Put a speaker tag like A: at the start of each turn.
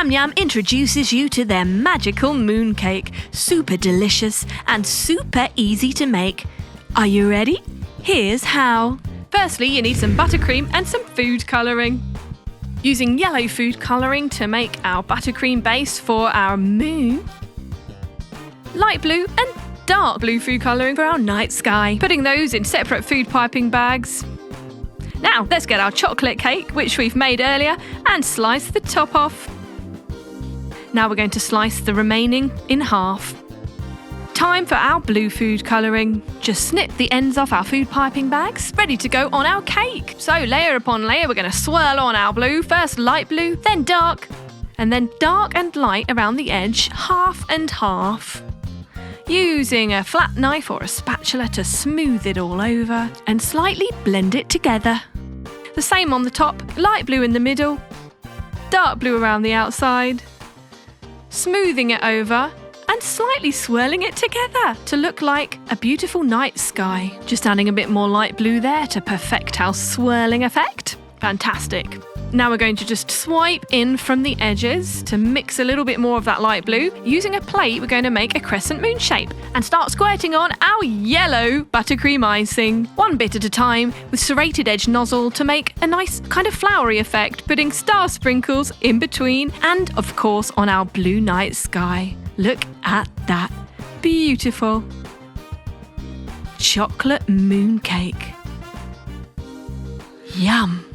A: Nyam Nyam introduces you to their magical mooncake. Super delicious and super easy to make. Are you ready? Here's how. Firstly, you need some buttercream and some food colouring. Using yellow food colouring to make our buttercream base for our moon. Light blue and dark blue food colouring for our night sky. Putting those in separate food piping bags. Now, let's get our chocolate cake, which we've made earlier, and slice the top off. Now we're going to slice the remaining in half. Time for our blue food colouring. Just snip the ends off our food piping bags, ready to go on our cake. So layer upon layer, we're going to swirl on our blue. First light blue, then dark, and then dark and light around the edge, half and half. Using a flat knife or a spatula to smooth it all over and slightly blend it together. The same on the top, light blue in the middle, dark blue around the outside. Smoothing it over and slightly swirling it together to look like a beautiful night sky. Just adding a bit more light blue there to perfect our swirling effect. Fantastic. Now we're going to just swipe in from the edges to mix a little bit more of that light blue. Using a plate, we're going to make a crescent moon shape and start squirting on our yellow buttercream icing, one bit at a time with serrated edge nozzle to make a nice kind of flowery effect, putting star sprinkles in between and, of course, on our blue night sky. Look at that. Beautiful. Chocolate mooncake. Yum.